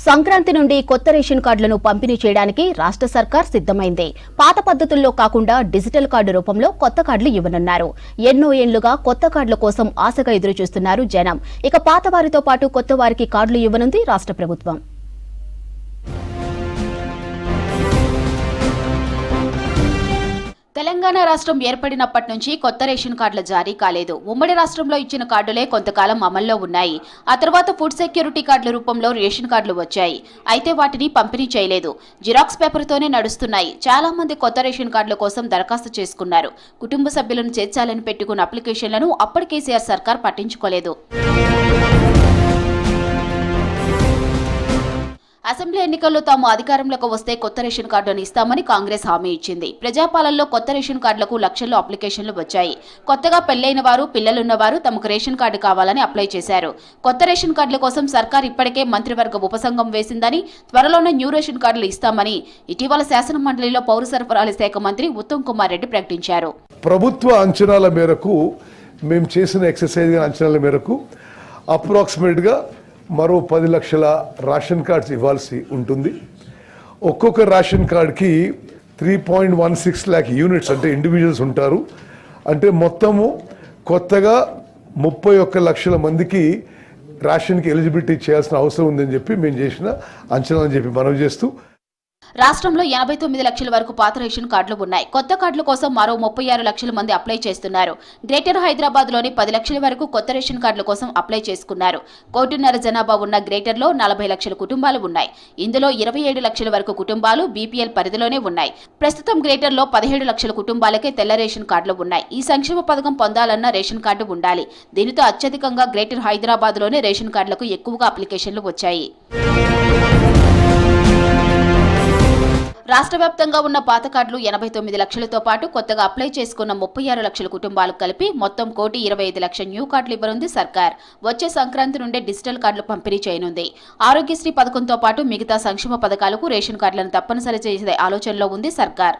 సంక్రాంతి నుండి కొత్త రేషన్ కార్డులను పంపిణీ చేయడానికి రాష్ట్ర సర్కార్ సిద్ధమైంది. పాత పద్ధతుల్లో కాకుండా డిజిటల్ కార్డు రూపంలో కొత్త కార్డులు ఇవ్వనున్నారు. ఎన్నో ఏళ్లుగా కొత్త కార్డుల కోసం ఆశగా ఎదురుచూస్తున్నారు జనం. ఇక పాత వారితో పాటు కొత్త వారికి కార్డులు ఇవ్వనుంది రాష్ట్ర ప్రభుత్వం. తెలంగాణ రాష్ట్రం ఏర్పడినప్పటి నుంచి కొత్త రేషన్ కార్డుల జారీ కాలేదు. ఉమ్మడి రాష్ట్రంలో ఇచ్చిన కార్డులే కొంతకాలం అమల్లో ఉన్నాయి. ఆ తర్వాత ఫుడ్ సెక్యూరిటీ కార్డుల రూపంలో రేషన్ కార్డులు వచ్చాయి. అయితే వాటిని పంపిణీ చేయలేదు. జిరాక్స్ పేపర్తోనే నడుస్తున్నాయి. చాలా మంది కొత్త రేషన్ కార్డుల కోసం దరఖాస్తు చేసుకున్నారు. కుటుంబ సభ్యులను చేర్చాలని పెట్టుకున్న అప్లికేషన్లను అప్పటి కేసీఆర్ సర్కార్ పట్టించుకోలేదు. అసెంబ్లీ ఎన్నికల్లో తాము అధికారంలోకి వస్తే కొత్త రేషన్ కార్డును ఇస్తామని కాంగ్రెస్ హామీ ఇచ్చింది. ప్రజాపాలనలో కొత్త రేషన్ కార్డులకు లక్షల్లో అప్లికేషన్లు వచ్చాయి. కొత్తగా పెళ్లైన వారు, పిల్లలున్నవారు తమకు రేషన్ కార్డు కావాలని అప్లై చేశారు. కొత్త రేషన్ కార్డుల కోసం సర్కార్ ఇప్పటికే మంత్రివర్గ ఉపసంఘం వేసిందని, త్వరలోనే న్యూ రేషన్ కార్డులు ఇస్తామని ఇటీవల శాసన మండలిలో పౌర సరఫరాల శాఖ మంత్రి ఉత్తమ్ కుమార్ రెడ్డి ప్రకటించారు. ప్రభుత్వ అంచనాల మేరకు మేము చేసిన ఎక్సర్సైజ్ అంచనాల మేరకు అప్రాక్సిమేట్గా మరో 10 లక్షల రేషన్ కార్డ్స్ ఇవ్వాల్సి ఉంటుంది. ఒక్కొక్క రేషన్ కార్డ్కి 3.16 lakh యూనిట్స్ అంటే ఇండివిజువల్స్ ఉంటారు. అంటే మొత్తము కొత్తగా 31 లక్షల మందికి రేషన్కి ఎలిజిబిలిటీ చేయాల్సిన అవసరం ఉందని చెప్పి మేము చేసిన అంచనా అని చెప్పి మనవి చేస్తూ, రాష్ట్రంలో 89 లక్షల వరకు పాత రేషన్ కార్డులు ఉన్నాయి. కొత్త కార్డుల కోసం మరో 36 లక్షల మంది అప్లై చేస్తున్నారు. గ్రేటర్ హైదరాబాద్ లోని 10 లక్షల వరకు కొత్త రేషన్ కార్డుల కోసం అప్లై చేసుకున్నారు. 1.5 జనాభా ఉన్న గ్రేటర్ లో 40 లక్షల కుటుంబాలు ఉన్నాయి. ఇందులో 27 లక్షల వరకు కుటుంబాలు బీపీఎల్ పరిధిలోనే ఉన్నాయి. ప్రస్తుతం గ్రేటర్ లో 17 లక్షల కుటుంబాలకే తెల్ల రేషన్ కార్డులు ఉన్నాయి. ఈ సంక్షేమ పథకం పొందాలన్న రేషన్ కార్డు ఉండాలి. దీనితో అత్యధికంగా గ్రేటర్ హైదరాబాద్ లోనే రేషన్ కార్డులకు ఎక్కువగా అప్లికేషన్లు వచ్చాయి. రాష్ట్ర వ్యాప్తంగా ఉన్న పాత కార్డులు 89 లక్షలతో పాటు కొత్తగా అప్లై చేసుకున్న 36 లక్షల కుటుంబాలకు కలిపి మొత్తం 1,25 లక్షల న్యూ కార్డులు ఇవ్వనుంది సర్కార్. వచ్చే సంక్రాంతి నుండే డిజిటల్ కార్డులు పంపిణీ చేయనుంది. ఆరోగ్యశ్రీ పథకంతో పాటు మిగతా సంక్షేమ పథకాలకు రేషన్ కార్డులను తప్పనిసరి చేసే ఆలోచనలో ఉంది సర్కార్.